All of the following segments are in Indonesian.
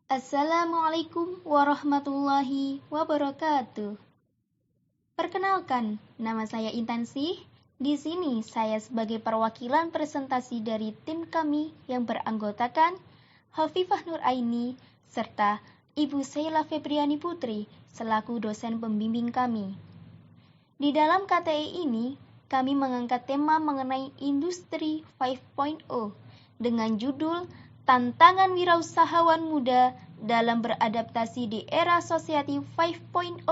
Assalamualaikum warahmatullahi wabarakatuh. Perkenalkan, nama saya Intansi. Di sini saya sebagai perwakilan presentasi dari tim kami yang beranggotakan Hafifah Nur Aini serta Ibu Sheila Febriani Putri selaku dosen pembimbing kami. Di dalam KTI ini, kami mengangkat tema mengenai Industri 5.0 dengan judul Tantangan Wirausahawan Muda dalam Beradaptasi di Era Society 5.0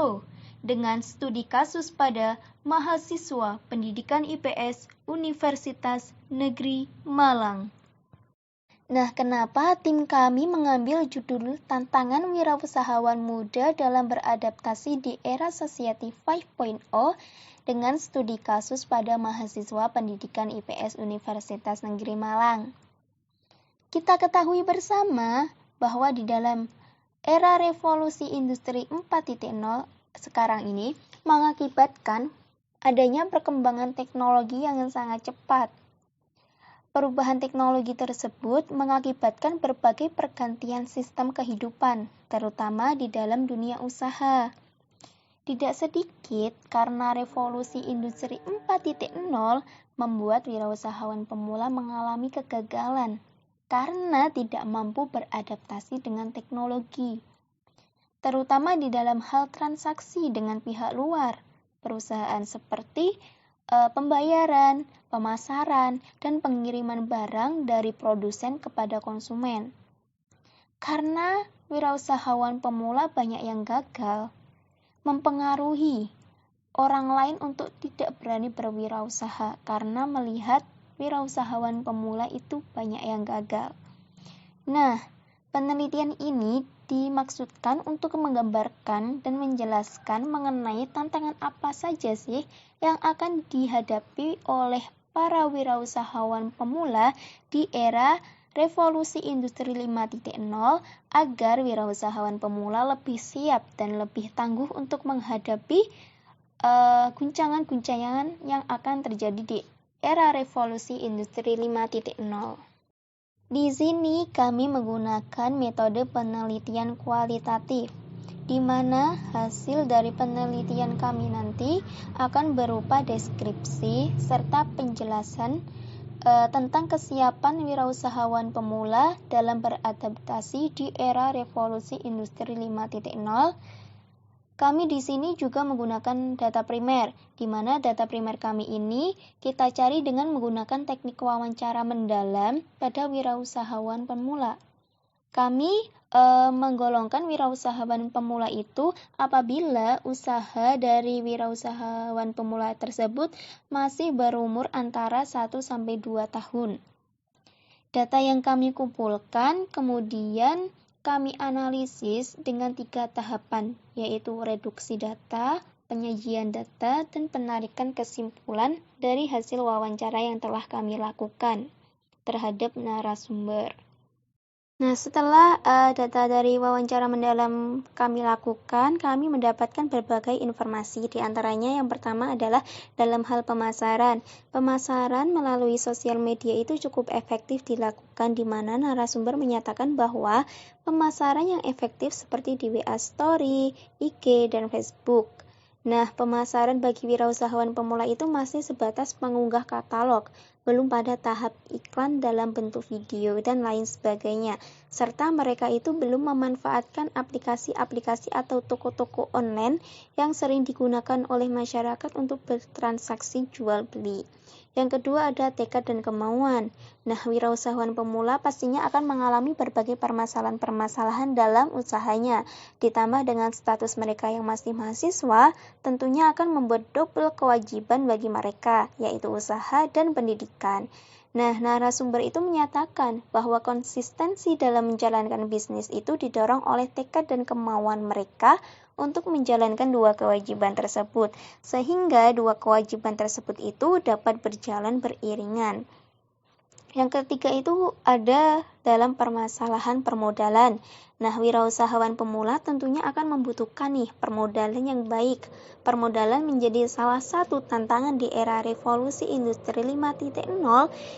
dengan studi kasus pada mahasiswa pendidikan IPS Universitas Negeri Malang. Nah, kenapa tim kami mengambil judul Tantangan Wirausahawan Muda dalam Beradaptasi di Era Society 5.0 dengan studi kasus pada mahasiswa pendidikan IPS Universitas Negeri Malang? Kita ketahui bersama bahwa di dalam era revolusi industri 4.0 sekarang ini mengakibatkan adanya perkembangan teknologi yang sangat cepat. Perubahan teknologi tersebut mengakibatkan berbagai pergantian sistem kehidupan, terutama di dalam dunia usaha. Tidak sedikit karena revolusi industri 4.0 membuat wirausahawan pemula mengalami kegagalan karena tidak mampu beradaptasi dengan teknologi, terutama di dalam hal transaksi dengan pihak luar, perusahaan seperti pembayaran, pemasaran, dan pengiriman barang dari produsen kepada konsumen. Karena wirausahawan pemula banyak yang gagal, mempengaruhi orang lain untuk tidak berani berwirausaha karena melihat wirausahawan pemula itu banyak yang gagal. Nah, penelitian ini dimaksudkan untuk menggambarkan dan menjelaskan mengenai tantangan apa saja sih yang akan dihadapi oleh para wirausahawan pemula di era revolusi industri 5.0 agar wirausahawan pemula lebih siap dan lebih tangguh untuk menghadapi guncangan-guncangan yang akan terjadi di era revolusi industri 5.0. Di sini kami menggunakan metode penelitian kualitatif, di mana hasil dari penelitian kami nanti akan berupa deskripsi serta penjelasan tentang kesiapan wirausahawan pemula dalam beradaptasi di era revolusi industri 5.0. Kami di sini juga menggunakan data primer, di mana data primer kami ini kita cari dengan menggunakan teknik wawancara mendalam pada wirausahawan pemula. Kami menggolongkan wirausahawan pemula itu apabila usaha dari wirausahawan pemula tersebut masih berumur antara 1-2 tahun. Data yang kami kumpulkan kemudian kami analisis dengan 3 tahapan, yaitu reduksi data, penyajian data, dan penarikan kesimpulan dari hasil wawancara yang telah kami lakukan terhadap narasumber. Nah, setelah data dari wawancara mendalam kami lakukan, kami mendapatkan berbagai informasi. Di antaranya yang pertama adalah dalam hal pemasaran. Pemasaran melalui sosial media itu cukup efektif dilakukan, di mana narasumber menyatakan bahwa pemasaran yang efektif seperti di WA Story, IG, dan Facebook. Nah, pemasaran bagi wirausahawan pemula itu masih sebatas mengunggah katalog, belum pada tahap iklan dalam bentuk video dan lain sebagainya. Serta mereka itu belum memanfaatkan aplikasi-aplikasi atau toko-toko online yang sering digunakan oleh masyarakat untuk bertransaksi jual beli. Yang kedua ada tekad dan kemauan. Nah, wirausahawan pemula pastinya akan mengalami berbagai permasalahan-permasalahan dalam usahanya. Ditambah dengan status mereka yang masih mahasiswa, tentunya akan membuat double kewajiban bagi mereka, yaitu usaha dan pendidikan. Nah, narasumber itu menyatakan bahwa konsistensi dalam menjalankan bisnis itu didorong oleh tekad dan kemauan mereka untuk menjalankan 2 kewajiban tersebut, sehingga 2 kewajiban tersebut itu dapat berjalan beriringan. Yang ketiga itu ada dalam permasalahan permodalan. Nah, wirausahawan pemula tentunya akan membutuhkan nih permodalan yang baik. Permodalan menjadi salah satu tantangan di era revolusi industri 5.0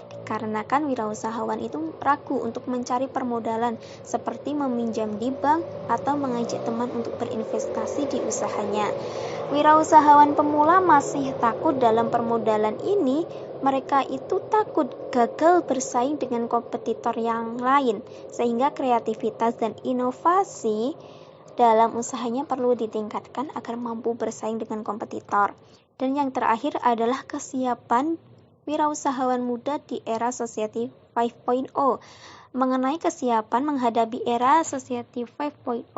dikarenakan wirausahawan itu ragu untuk mencari permodalan seperti meminjam di bank atau mengajak teman untuk berinvestasi di usahanya. Wirausahawan pemula masih takut dalam permodalan ini. Mereka itu takut gagal bersaing dengan kompetitor yang lain, sehingga kreativitas dan inovasi dalam usahanya perlu ditingkatkan agar mampu bersaing dengan kompetitor. Dan yang terakhir adalah kesiapan wirausahawan muda di era Society 5.0. Mengenai kesiapan menghadapi era Society 5.0,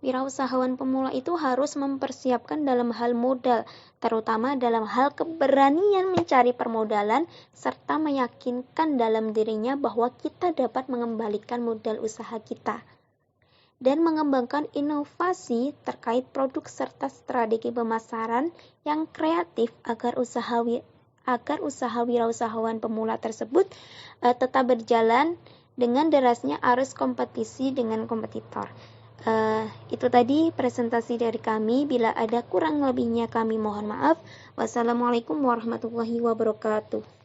wirausahawan pemula itu harus mempersiapkan dalam hal modal, terutama dalam hal keberanian mencari permodalan, serta meyakinkan dalam dirinya bahwa kita dapat mengembalikan modal usaha kita. Dan mengembangkan inovasi terkait produk serta strategi pemasaran yang kreatif agar usaha wirausahawan pemula tersebut tetap berjalan dengan derasnya arus kompetisi dengan kompetitor. Itu tadi presentasi dari kami. Bila ada kurang lebihnya kami mohon maaf. Wassalamualaikum warahmatullahi wabarakatuh.